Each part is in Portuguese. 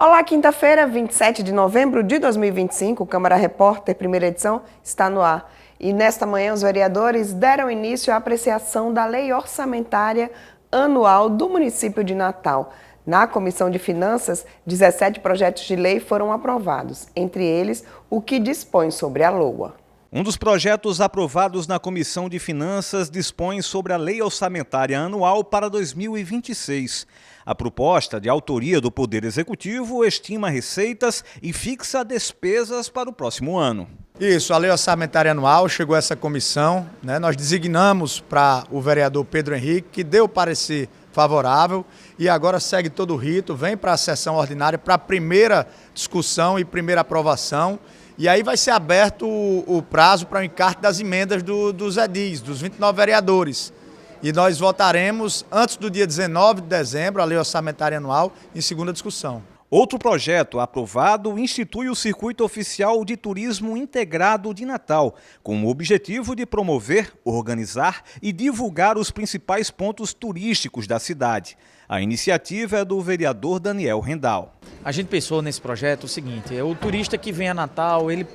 Olá, quinta-feira, 27 de novembro de 2025, o Câmara Repórter, primeira edição, está no ar. E nesta manhã os vereadores deram início à apreciação da Lei Orçamentária Anual do município de Natal. Na Comissão de Finanças, 17 projetos de lei foram aprovados, entre eles o que dispõe sobre a LOA. Um dos projetos aprovados na Comissão de Finanças dispõe sobre a Lei Orçamentária Anual para 2026. A proposta, de autoria do Poder Executivo, estima receitas e fixa despesas para o próximo ano. Isso, a Lei Orçamentária Anual chegou a essa comissão, nós designamos para o vereador Pedro Henrique, que deu parecer favorável e agora segue todo o rito, vem para a sessão ordinária para a primeira discussão e primeira aprovação. E aí vai ser aberto o prazo para o encarte das emendas dos edis, dos 29 vereadores. E nós votaremos antes do dia 19 de dezembro, a Lei Orçamentária Anual, em segunda discussão. Outro projeto aprovado institui o Circuito Oficial de Turismo Integrado de Natal, com o objetivo de promover, organizar e divulgar os principais pontos turísticos da cidade. A iniciativa é do vereador Daniel Rendal. A gente pensou nesse projeto o seguinte: o turista que vem a Natal, ele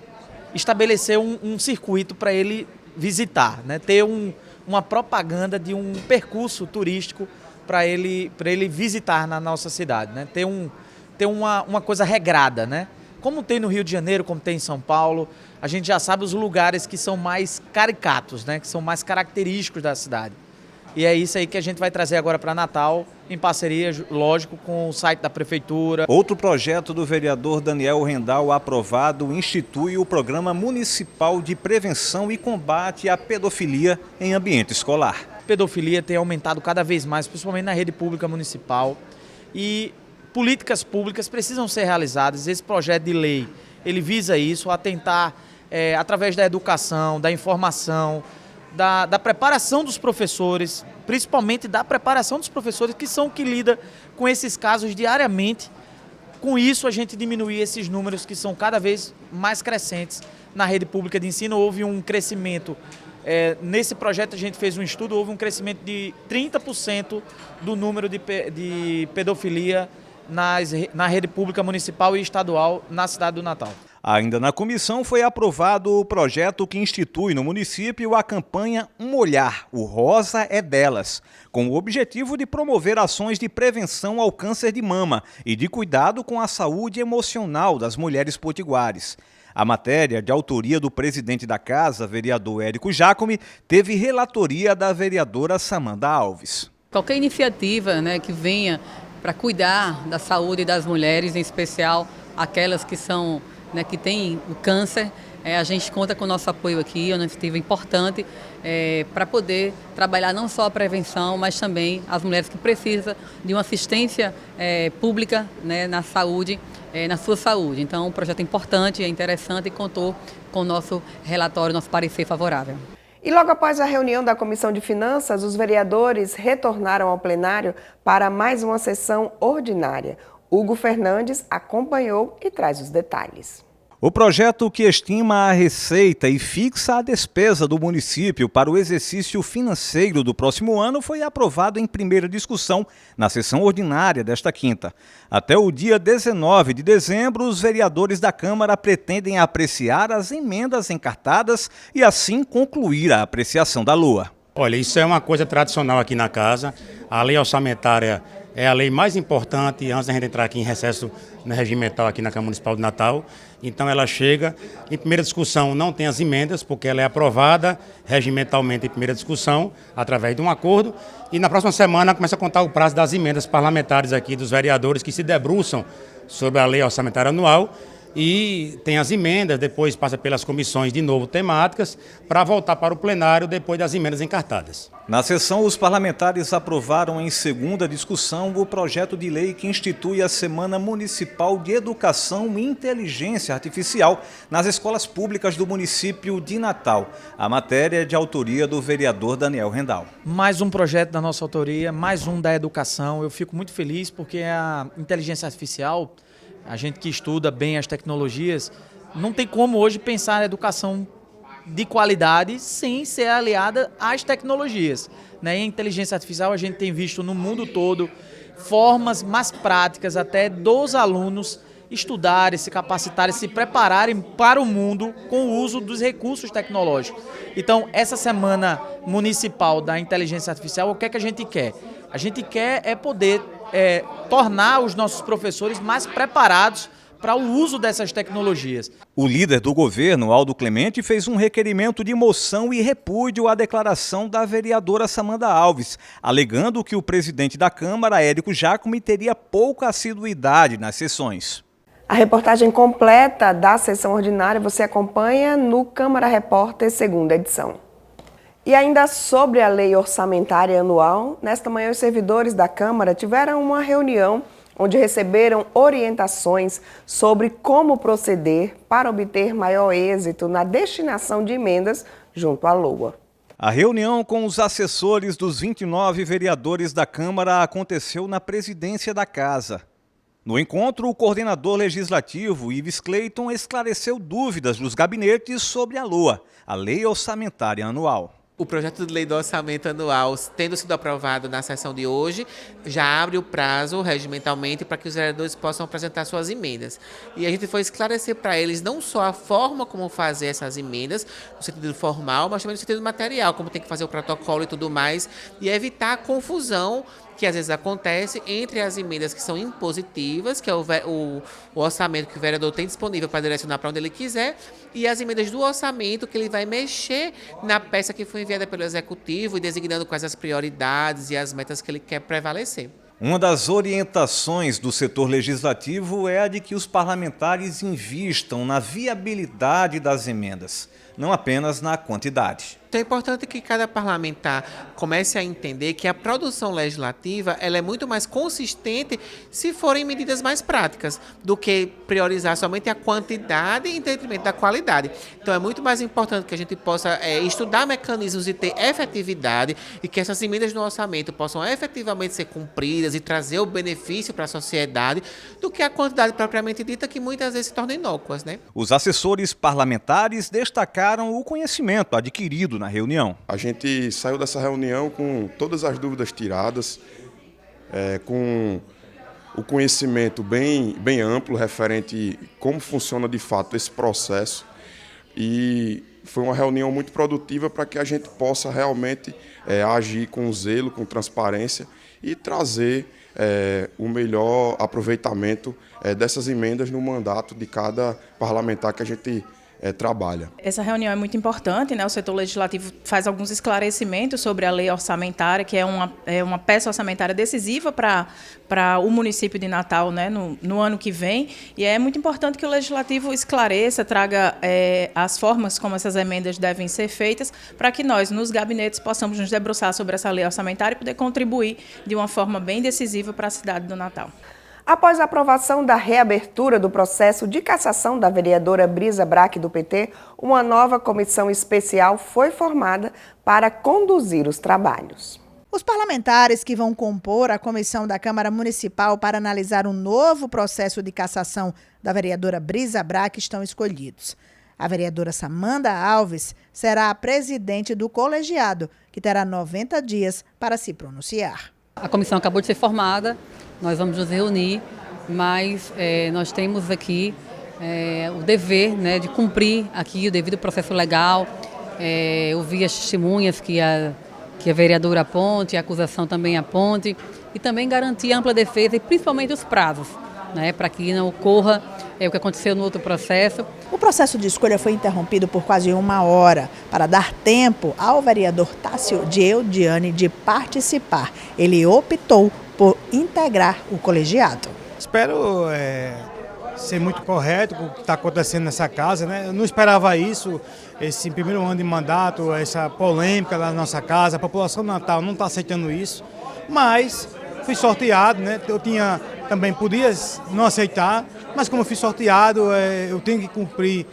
estabeleceu um circuito para ele visitar, ter uma propaganda de um percurso turístico para ele visitar na nossa cidade, ter uma coisa regrada, Como tem no Rio de Janeiro, como tem em São Paulo, a gente já sabe os lugares que são mais caricatos, que são mais característicos da cidade. E é isso aí que a gente vai trazer agora para Natal, em parceria, lógico, com o site da Prefeitura. Outro projeto do vereador Daniel Rendal aprovado institui o Programa Municipal de Prevenção e Combate à Pedofilia em Ambiente Escolar. A pedofilia tem aumentado cada vez mais, principalmente na rede pública municipal, e políticas públicas precisam ser realizadas. Esse projeto de lei, ele visa isso, a tentar, através da educação, da informação, da preparação dos professores, principalmente da preparação dos professores, que são que lidam com esses casos diariamente. Com isso, a gente diminuir esses números que são cada vez mais crescentes na rede pública de ensino. Houve um crescimento, nesse projeto a gente fez um estudo, houve um crescimento de 30% do número de pedofilia na rede pública municipal e estadual na cidade do Natal. Ainda na comissão foi aprovado o projeto que institui no município a campanha Um Olhar, o Rosa é Delas, com o objetivo de promover ações de prevenção ao câncer de mama e de cuidado com a saúde emocional das mulheres potiguares. A matéria, de autoria do presidente da casa, vereador Érico Jacome, teve relatoria da vereadora Samanda Alves. Qualquer iniciativa que venha para cuidar da saúde das mulheres, em especial aquelas que são que têm o câncer, a gente conta com o nosso apoio aqui, uma iniciativa importante para poder trabalhar não só a prevenção, mas também as mulheres que precisam de uma assistência pública na saúde, na sua saúde. Então, um projeto importante, interessante e contou com o nosso relatório, nosso parecer favorável. E logo após a reunião da Comissão de Finanças, os vereadores retornaram ao plenário para mais uma sessão ordinária. Hugo Fernandes acompanhou e traz os detalhes. O projeto que estima a receita e fixa a despesa do município para o exercício financeiro do próximo ano foi aprovado em primeira discussão na sessão ordinária desta quinta. Até o dia 19 de dezembro, os vereadores da Câmara pretendem apreciar as emendas encartadas e assim concluir a apreciação da LOA. Olha, isso é uma coisa tradicional aqui na casa. A lei orçamentária é a lei mais importante antes da gente entrar aqui em recesso regimental aqui na Câmara Municipal de Natal. Então ela chega, em primeira discussão não tem as emendas, porque ela é aprovada regimentalmente em primeira discussão, através de um acordo. E na próxima semana começa a contar o prazo das emendas parlamentares aqui dos vereadores que se debruçam sobre a lei orçamentária anual. E tem as emendas, depois passa pelas comissões de novo temáticas, para voltar para o plenário depois das emendas encartadas. Na sessão, os parlamentares aprovaram em segunda discussão o projeto de lei que institui a Semana Municipal de Educação e Inteligência Artificial nas escolas públicas do município de Natal. A matéria é de autoria do vereador Daniel Rendal. Mais um projeto da nossa autoria, mais um da educação. Eu fico muito feliz porque a inteligência artificial, a gente que estuda bem as tecnologias, não tem como hoje pensar na educação de qualidade sem ser aliada às tecnologias. E a inteligência artificial a gente tem visto no mundo todo formas mais práticas até dos alunos estudarem, se capacitarem, se prepararem para o mundo com o uso dos recursos tecnológicos. Então, essa Semana Municipal da Inteligência Artificial, o que é que a gente quer? A gente quer poder tornar os nossos professores mais preparados para o uso dessas tecnologias. O líder do governo, Aldo Clemente, fez um requerimento de moção e repúdio à declaração da vereadora Samanda Alves, alegando que o presidente da Câmara, Érico Jacome, teria pouca assiduidade nas sessões. A reportagem completa da sessão ordinária você acompanha no Câmara Repórter, segunda edição. E ainda sobre a lei orçamentária anual, nesta manhã os servidores da Câmara tiveram uma reunião onde receberam orientações sobre como proceder para obter maior êxito na destinação de emendas junto à LOA. A reunião com os assessores dos 29 vereadores da Câmara aconteceu na presidência da Casa. No encontro, o coordenador legislativo, Ives Cleiton, esclareceu dúvidas dos gabinetes sobre a LOA, a Lei Orçamentária Anual. O projeto de lei do orçamento anual, tendo sido aprovado na sessão de hoje, já abre o prazo regimentalmente para que os vereadores possam apresentar suas emendas. E a gente foi esclarecer para eles não só a forma como fazer essas emendas, no sentido formal, mas também no sentido material, como tem que fazer o protocolo e tudo mais, e evitar a confusão que às vezes acontece entre as emendas que são impositivas, que é o orçamento que o vereador tem disponível para direcionar para onde ele quiser, e as emendas do orçamento que ele vai mexer na peça que foi enviada pelo Executivo e designando quais as prioridades e as metas que ele quer prevalecer. Uma das orientações do setor legislativo é a de que os parlamentares invistam na viabilidade das emendas, não apenas na quantidade. Então é importante que cada parlamentar comece a entender que a produção legislativa ela é muito mais consistente se forem medidas mais práticas do que priorizar somente a quantidade em detrimento da qualidade. Então é muito mais importante que a gente possa estudar mecanismos de ter efetividade e que essas emendas no orçamento possam efetivamente ser cumpridas e trazer o benefício para a sociedade do que a quantidade propriamente dita que muitas vezes se torna inócuas, né? Os assessores parlamentares destacaram o conhecimento adquirido na reunião. A gente saiu dessa reunião com todas as dúvidas tiradas, com o conhecimento bem amplo referente a como funciona de fato esse processo, e foi uma reunião muito produtiva para que a gente possa realmente agir com zelo, com transparência e trazer o melhor aproveitamento dessas emendas no mandato de cada parlamentar que a gente trabalha. Essa reunião é muito importante, né? O setor legislativo faz alguns esclarecimentos sobre a lei orçamentária, que é uma peça orçamentária decisiva para o município de Natal, né? No ano que vem, e é muito importante que o legislativo esclareça, traga as formas como essas emendas devem ser feitas, para que nós, nos gabinetes, possamos nos debruçar sobre essa lei orçamentária e poder contribuir de uma forma bem decisiva para a cidade do Natal. Após a aprovação da reabertura do processo de cassação da vereadora Brisa Braque do PT, uma nova comissão especial foi formada para conduzir os trabalhos. Os parlamentares que vão compor a comissão da Câmara Municipal para analisar um novo processo de cassação da vereadora Brisa Braque estão escolhidos. A vereadora Samanda Alves será a presidente do colegiado, que terá 90 dias para se pronunciar. A comissão acabou de ser formada, nós vamos nos reunir, mas nós temos aqui o dever, né, de cumprir aqui o devido processo legal, ouvir as testemunhas que a vereadora aponte, a acusação também aponte, e também garantir a ampla defesa e principalmente os prazos, né, para que não ocorra o que aconteceu no outro processo. O processo de escolha foi interrompido por quase 1 hora para dar tempo ao vereador Tássio de Eudiane de participar. Ele optou por integrar o colegiado. Espero ser muito correto com o que está acontecendo nessa casa, né? Eu não esperava isso, esse primeiro ano de mandato, essa polêmica da nossa casa. A população do Natal não está aceitando isso, mas fui sorteado, né? Podia não aceitar, mas como eu fui sorteado, eu tenho que cumprir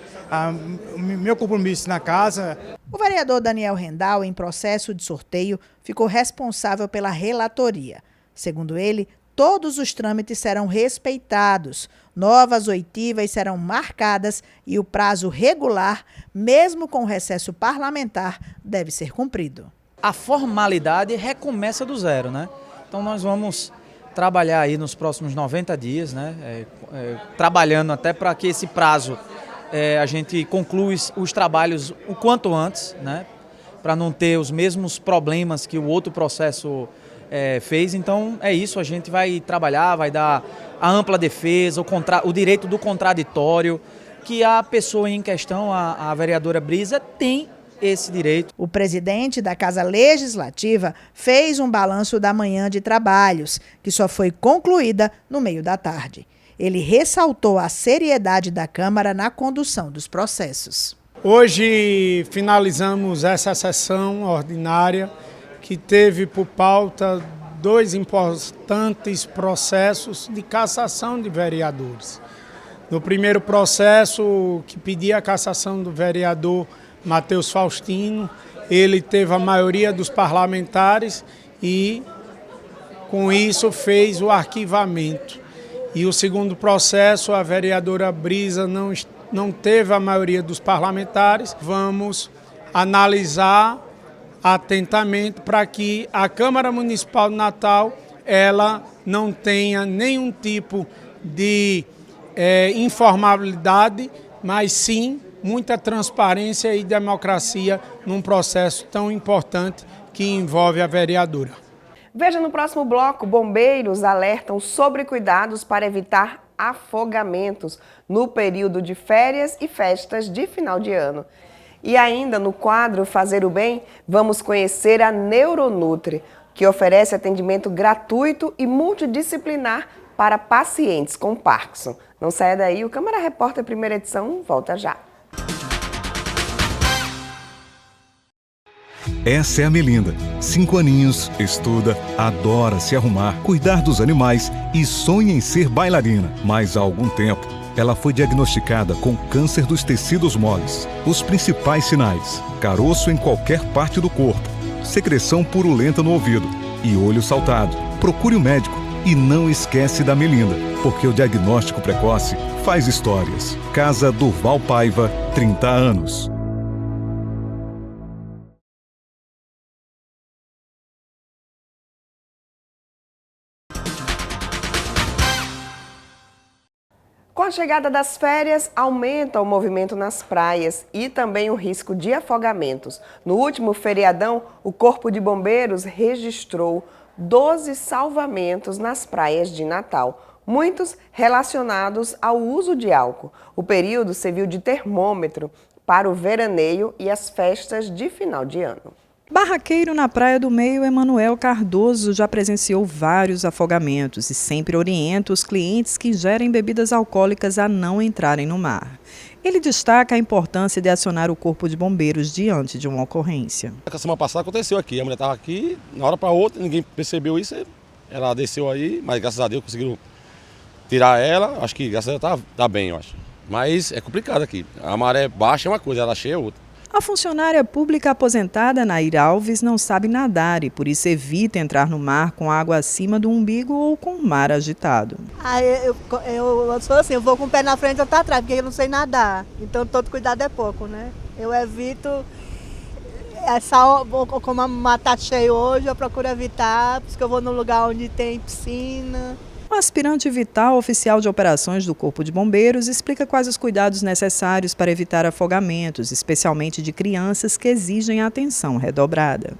o meu compromisso na casa. O vereador Daniel Rendal, em processo de sorteio, ficou responsável pela relatoria. Segundo ele, todos os trâmites serão respeitados, novas oitivas serão marcadas e o prazo regular, mesmo com o recesso parlamentar, deve ser cumprido. A formalidade recomeça do zero, né? Então nós vamos trabalhar aí nos próximos 90 dias, né? Trabalhando até para que esse prazo a gente conclua os trabalhos o quanto antes, né? Para não ter os mesmos problemas que o outro processo fez. Então é isso, a gente vai trabalhar, vai dar a ampla defesa, o direito do contraditório, que a pessoa em questão, a vereadora Brisa, tem esse direito. O presidente da Casa Legislativa fez um balanço da manhã de trabalhos, que só foi concluída no meio da tarde. Ele ressaltou a seriedade da Câmara na condução dos processos. Hoje finalizamos essa sessão ordinária que teve por pauta 2 importantes processos de cassação de vereadores. No primeiro processo, que pedia a cassação do vereador Matheus Faustino, ele teve a maioria dos parlamentares e, com isso, fez o arquivamento. E o segundo processo, a vereadora Brisa não teve a maioria dos parlamentares. Vamos analisar atentamente para que a Câmara Municipal de Natal ela não tenha nenhum tipo de informalidade, mas sim muita transparência e democracia num processo tão importante que envolve a vereadora. Veja no próximo bloco, bombeiros alertam sobre cuidados para evitar afogamentos no período de férias e festas de final de ano. E ainda no quadro Fazer o Bem, vamos conhecer a Neuronutri, que oferece atendimento gratuito e multidisciplinar para pacientes com Parkinson. Não saia daí, o Câmara Repórter Primeira Edição volta já. Essa é a Melinda, 5 aninhos, estuda, adora se arrumar, cuidar dos animais e sonha em ser bailarina. Mas há algum tempo, ela foi diagnosticada com câncer dos tecidos moles. Os principais sinais: caroço em qualquer parte do corpo, secreção purulenta no ouvido e olho saltado. Procure o médico e não esquece da Melinda, porque o diagnóstico precoce faz histórias. Casa Durval Paiva, 30 anos. Com a chegada das férias, aumenta o movimento nas praias e também o risco de afogamentos. No último feriadão, o Corpo de Bombeiros registrou 12 salvamentos nas praias de Natal, muitos relacionados ao uso de álcool. O período serviu de termômetro para o veraneio e as festas de final de ano. Barraqueiro na Praia do Meio, Emanuel Cardoso já presenciou vários afogamentos e sempre orienta os clientes que ingerem bebidas alcoólicas a não entrarem no mar. Ele destaca a importância de acionar o Corpo de Bombeiros diante de uma ocorrência. A semana passada aconteceu aqui, a mulher estava aqui, na hora para outra, ninguém percebeu isso, ela desceu aí, mas graças a Deus conseguiram tirar ela, acho que graças a Deus tá bem, eu acho. Mas é complicado aqui, a maré baixa é uma coisa, ela cheia é outra. A funcionária pública aposentada Naira Alves não sabe nadar e por isso evita entrar no mar com água acima do umbigo ou com o mar agitado. Eu sou assim, eu vou com o pé na frente ou atrás, porque eu não sei nadar. Então todo cuidado é pouco, né? Eu evito, como a mar tá cheio hoje, eu procuro evitar, porque eu vou num lugar onde tem piscina. O aspirante vital oficial de operações do Corpo de Bombeiros explica quais os cuidados necessários para evitar afogamentos, especialmente de crianças que exigem atenção redobrada.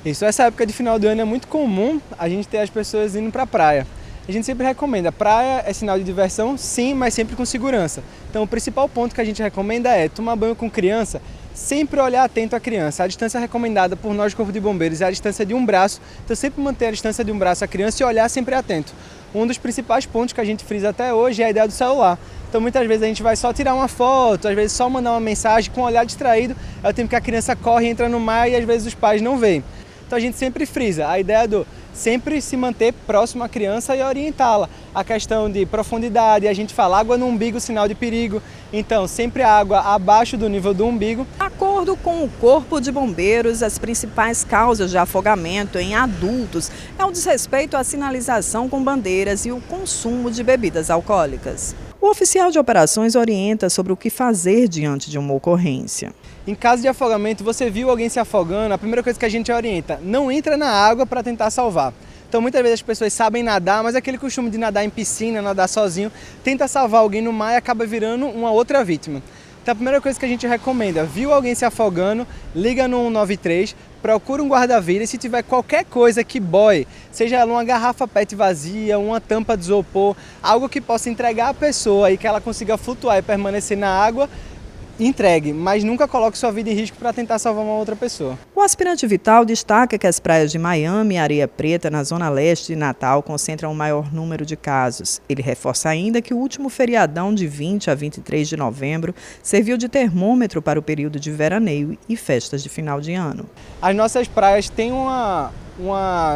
Isso, essa época de final de ano é muito comum a gente ter as pessoas indo para a praia. A gente sempre recomenda, praia é sinal de diversão, sim, mas sempre com segurança. Então o principal ponto que a gente recomenda é tomar banho com criança, sempre olhar atento à criança. A distância recomendada por nós, Corpo de Bombeiros, é a distância de um braço, então sempre manter a distância de um braço à criança e olhar sempre atento. Um dos principais pontos que a gente frisa até hoje é a ideia do celular. Então muitas vezes a gente vai só tirar uma foto, às vezes só mandar uma mensagem com um olhar distraído, é o tempo que a criança corre e entra no mar e às vezes os pais não veem. Então a gente sempre frisa a ideia do sempre se manter próximo à criança e orientá-la. A questão de profundidade, a gente fala água no umbigo, sinal de perigo. Então sempre a água abaixo do nível do umbigo. De acordo com o Corpo de Bombeiros, as principais causas de afogamento em adultos é o desrespeito à sinalização com bandeiras e o consumo de bebidas alcoólicas. O oficial de operações orienta sobre o que fazer diante de uma ocorrência. Em caso de afogamento, você viu alguém se afogando, a primeira coisa que a gente orienta, não entra na água para tentar salvar. Então muitas vezes as pessoas sabem nadar, mas aquele costume de nadar em piscina, nadar sozinho, tenta salvar alguém no mar e acaba virando uma outra vítima. Então a primeira coisa que a gente recomenda, viu alguém se afogando, liga no 193, procura um guarda-vidas e se tiver qualquer coisa que boie, seja ela uma garrafa PET vazia, uma tampa de isopor, algo que possa entregar a pessoa e que ela consiga flutuar e permanecer na água, entregue, mas nunca coloque sua vida em risco para tentar salvar uma outra pessoa. O aspirante Vital destaca que as praias de Miami e Areia Preta, na zona leste de Natal, concentram o maior número de casos. Ele reforça ainda que o último feriadão de 20 a 23 de novembro serviu de termômetro para o período de veraneio e festas de final de ano. As nossas praias têm uma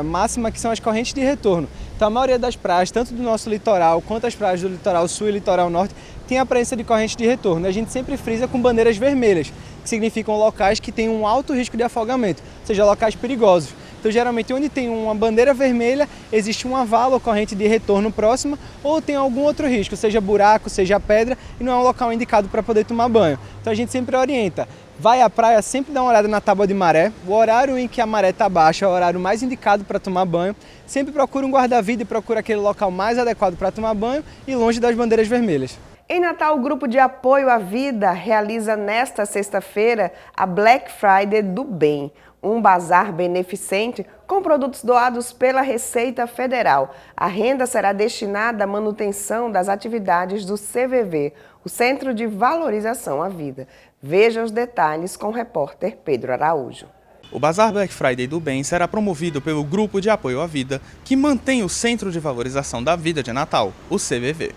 máxima que são as correntes de retorno. Então a maioria das praias, tanto do nosso litoral quanto as praias do litoral sul e litoral norte, tem a presença de corrente de retorno. A gente sempre frisa com bandeiras vermelhas, que significam locais que têm um alto risco de afogamento, ou seja, locais perigosos. Então geralmente onde tem uma bandeira vermelha, existe uma vala ou corrente de retorno próxima, ou tem algum outro risco, seja buraco, seja pedra, e não é um local indicado para poder tomar banho. Então a gente sempre orienta. Vai à praia, sempre dá uma olhada na tábua de maré. O horário em que a maré está baixa é o horário mais indicado para tomar banho. Sempre procura um guarda-vida e procura aquele local mais adequado para tomar banho e longe das bandeiras vermelhas. Em Natal, o Grupo de Apoio à Vida realiza nesta sexta-feira a Black Friday do Bem, um bazar beneficente com produtos doados pela Receita Federal. A renda será destinada à manutenção das atividades do CVV, o Centro de Valorização à Vida. Veja os detalhes com o repórter Pedro Araújo. O Bazar Black Friday do Bem será promovido pelo Grupo de Apoio à Vida, que mantém o Centro de Valorização da Vida de Natal, o CVV.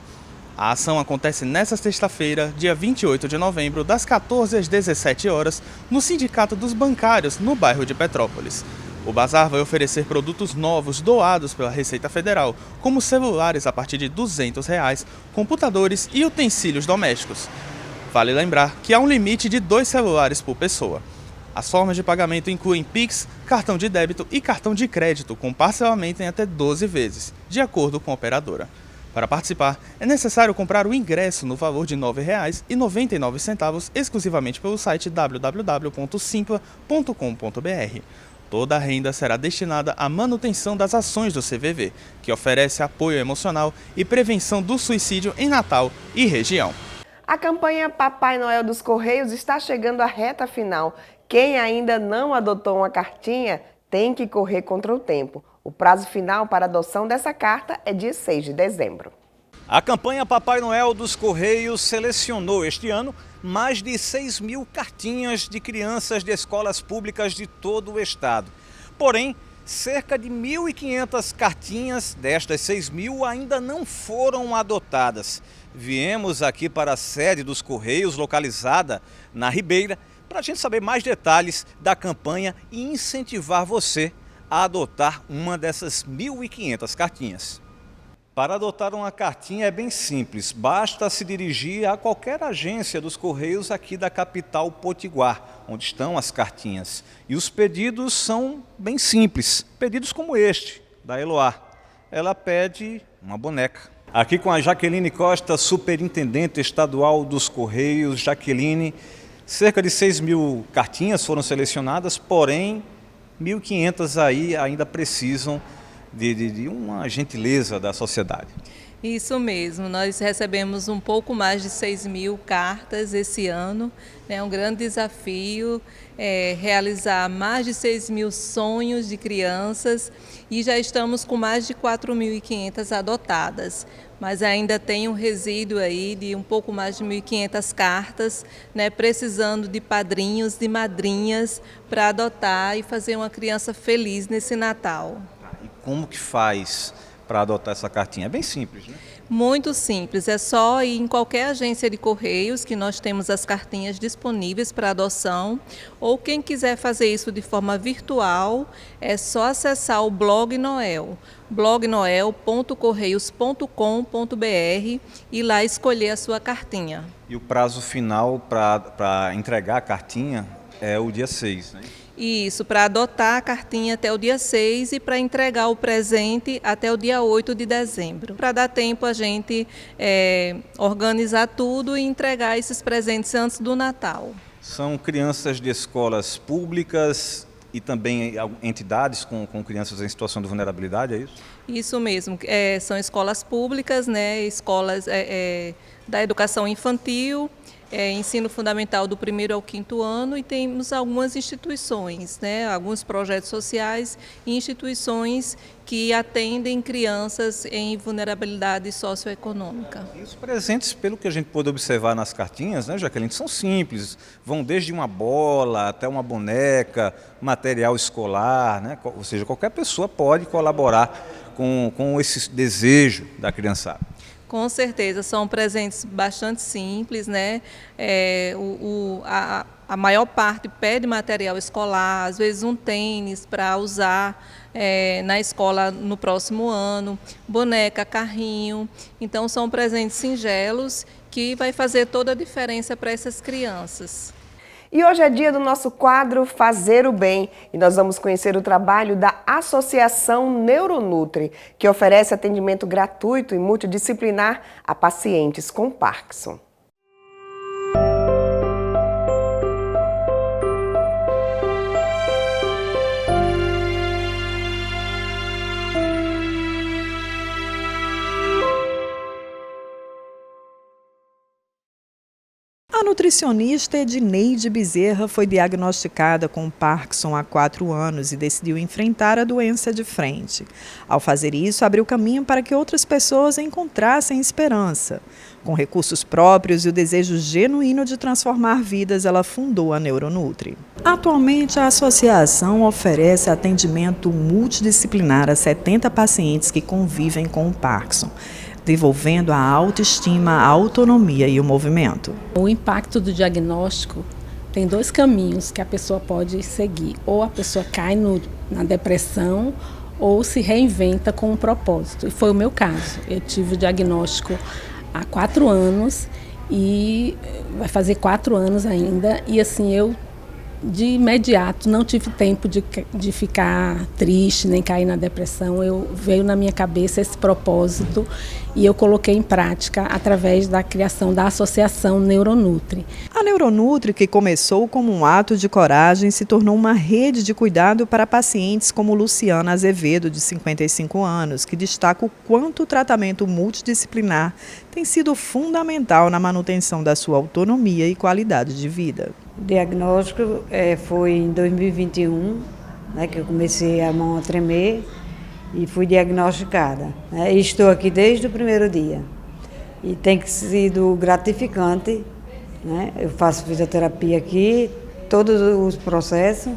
A ação acontece nesta sexta-feira, dia 28 de novembro, das 14 às 17 horas, no Sindicato dos Bancários, no bairro de Petrópolis. O bazar vai oferecer produtos novos doados pela Receita Federal, como celulares a partir de R$ 200, computadores e utensílios domésticos. Vale lembrar que há um limite de 2 celulares por pessoa. As formas de pagamento incluem Pix, cartão de débito e cartão de crédito, com parcelamento em até 12 vezes, de acordo com a operadora. Para participar, é necessário comprar o ingresso no valor de R$ 9,99 exclusivamente pelo site www.simpla.com.br. Toda a renda será destinada à manutenção das ações do CVV, que oferece apoio emocional e prevenção do suicídio em Natal e região. A campanha Papai Noel dos Correios está chegando à reta final. Quem ainda não adotou uma cartinha tem que correr contra o tempo. O prazo final para a adoção dessa carta é dia 6 de dezembro. A campanha Papai Noel dos Correios selecionou este ano mais de 6.000 cartinhas de crianças de escolas públicas de todo o estado. Porém, cerca de 1.500 cartinhas destas 6.000 ainda não foram adotadas. Viemos aqui para a sede dos Correios, localizada na Ribeira, para a gente saber mais detalhes da campanha e incentivar você a adotar uma dessas 1.500 cartinhas. Para adotar uma cartinha é bem simples, basta se dirigir a qualquer agência dos Correios aqui da capital potiguar, onde estão as cartinhas. E os pedidos são bem simples, pedidos como este, da Eloá. Ela pede uma boneca. Aqui com a Jaqueline Costa, superintendente estadual dos Correios. Jaqueline, cerca de 6.000 cartinhas foram selecionadas, porém 1.500 aí ainda precisam de uma gentileza da sociedade. Isso mesmo, nós recebemos um pouco mais de 6.000 cartas esse ano. É um grande desafio realizar mais de 6.000 sonhos de crianças e já estamos com mais de 4.500 adotadas. Mas ainda tem um resíduo aí de um pouco mais de 1.500 cartas, precisando de padrinhos, de madrinhas para adotar e fazer uma criança feliz nesse Natal. E como que faz para adotar essa cartinha? É bem simples, né? Muito simples, é só ir em qualquer agência de Correios que nós temos as cartinhas disponíveis para adoção, ou quem quiser fazer isso de forma virtual, é só acessar o Blog Noel, blognoel.correios.com.br e lá escolher a sua cartinha. E o prazo final para entregar a cartinha é o dia 6, né? Isso, para adotar a cartinha até o dia 6 e para entregar o presente até o dia 8 de dezembro. Para dar tempo a gente organizar tudo e entregar esses presentes antes do Natal. São crianças de escolas públicas e também entidades com crianças em situação de vulnerabilidade, é isso? Isso mesmo, são escolas públicas, né, escolas da educação infantil, ensino fundamental do 1º ao 5º ano, e temos algumas instituições, né, alguns projetos sociais e instituições que atendem crianças em vulnerabilidade socioeconômica. E os presentes, pelo que a gente pôde observar nas cartinhas, né, Jaqueline, são simples, vão desde uma bola até uma boneca, material escolar, né, ou seja, qualquer pessoa pode colaborar com esse desejo da criançada. Com certeza, são presentes bastante simples, né? A maior parte pede material escolar, às vezes um tênis para usar na escola no próximo ano, boneca, carrinho. Então, são presentes singelos que vai fazer toda a diferença para essas crianças. E hoje é dia do nosso quadro Fazer o Bem e nós vamos conhecer o trabalho da Associação Neuronutri, que oferece atendimento gratuito e multidisciplinar a pacientes com Parkinson. A nutricionista Edineide Bezerra foi diagnosticada com Parkinson há 4 anos e decidiu enfrentar a doença de frente. Ao fazer isso, abriu caminho para que outras pessoas encontrassem esperança. Com recursos próprios e o desejo genuíno de transformar vidas, ela fundou a Neuronutri. Atualmente, a associação oferece atendimento multidisciplinar a 70 pacientes que convivem com o Parkinson, desenvolvendo a autoestima, a autonomia e o movimento. O impacto do diagnóstico tem 2 caminhos que a pessoa pode seguir. Ou a pessoa cai na depressão ou se reinventa com um propósito. E foi o meu caso. Eu tive o diagnóstico há 4 anos e vai fazer 4 anos ainda. E assim, eu de imediato não tive tempo de ficar triste nem cair na depressão. Veio na minha cabeça esse propósito e eu coloquei em prática através da criação da Associação Neuronutri. A Neuronutri, que começou como um ato de coragem, se tornou uma rede de cuidado para pacientes como Luciana Azevedo, de 55 anos, que destaca o quanto o tratamento multidisciplinar tem sido fundamental na manutenção da sua autonomia e qualidade de vida. O diagnóstico foi em 2021, né, que eu comecei a mão a tremer e fui diagnosticada. Né, e estou aqui desde o primeiro dia. E tem sido gratificante, né? Eu faço fisioterapia aqui, todos os processos,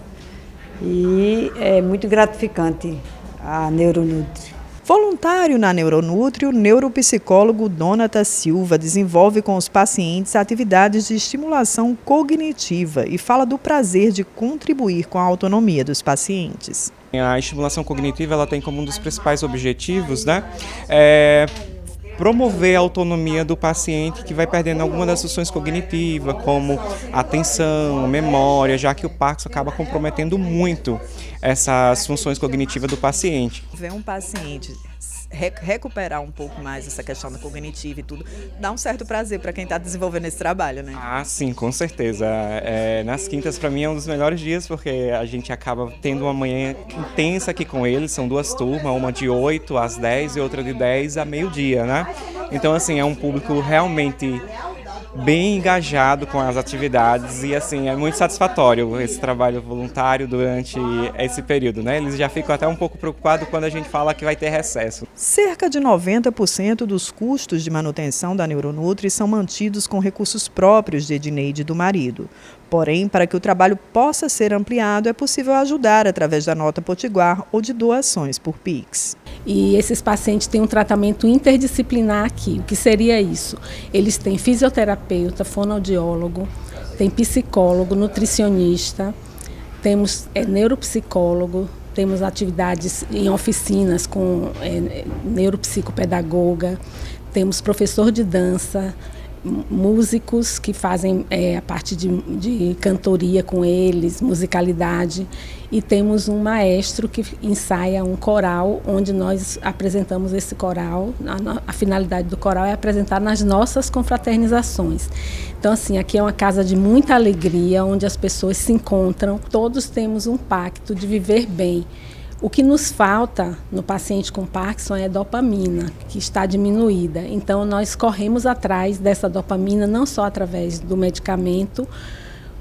e é muito gratificante a Neuronutri. Voluntário na Neuronutri, o neuropsicólogo Donata Silva desenvolve com os pacientes atividades de estimulação cognitiva e fala do prazer de contribuir com a autonomia dos pacientes. A estimulação cognitiva ela tem como um dos principais objetivos, né, promover a autonomia do paciente que vai perdendo alguma das funções cognitivas, como atenção, memória, já que o Parkinson acaba comprometendo muito essas funções cognitivas do paciente. Ver um paciente recuperar um pouco mais essa questão da cognitiva e tudo, dá um certo prazer para quem está desenvolvendo esse trabalho, né? Ah, sim, com certeza. Nas quintas, para mim, é um dos melhores dias, porque a gente acaba tendo uma manhã intensa aqui com eles, são 2 turmas, uma de 8 às 10 e outra de 10 a meio-dia, né? Então, assim, é um público realmente bem engajado com as atividades e assim é muito satisfatório esse trabalho voluntário durante esse período, né? Eles já ficam até um pouco preocupados quando a gente fala que vai ter recesso. Cerca de 90% dos custos de manutenção da Neuronutri são mantidos com recursos próprios de Edineide e do marido. Porém, para que o trabalho possa ser ampliado, é possível ajudar através da nota potiguar ou de doações por Pix. E esses pacientes têm um tratamento interdisciplinar aqui. O que seria isso? Eles têm fisioterapeuta, fonoaudiólogo, tem psicólogo, nutricionista, temos neuropsicólogo, temos atividades em oficinas com neuropsicopedagoga, temos professor de dança, músicos que fazem a parte de cantoria com eles, musicalidade, e temos um maestro que ensaia um coral, onde nós apresentamos esse coral. A finalidade do coral é apresentar nas nossas confraternizações. Então, assim, aqui é uma casa de muita alegria, onde as pessoas se encontram, todos temos um pacto de viver bem. O que nos falta no paciente com Parkinson é dopamina, que está diminuída. Então, nós corremos atrás dessa dopamina, não só através do medicamento,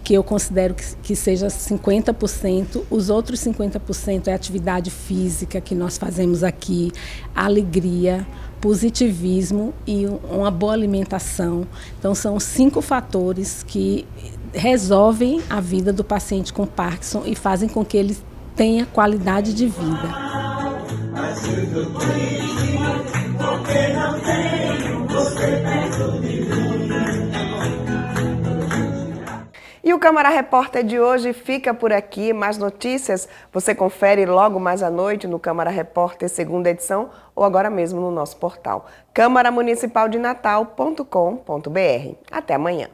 que eu considero que seja 50%, os outros 50% é atividade física que nós fazemos aqui, alegria, positivismo e uma boa alimentação. Então, são 5 fatores que resolvem a vida do paciente com Parkinson e fazem com que ele tenha qualidade de vida. E o Câmara Repórter de hoje fica por aqui. Mais notícias você confere logo mais à noite no Câmara Repórter segunda edição ou agora mesmo no nosso portal câmaramunicipaldinatal.com.br. Até amanhã.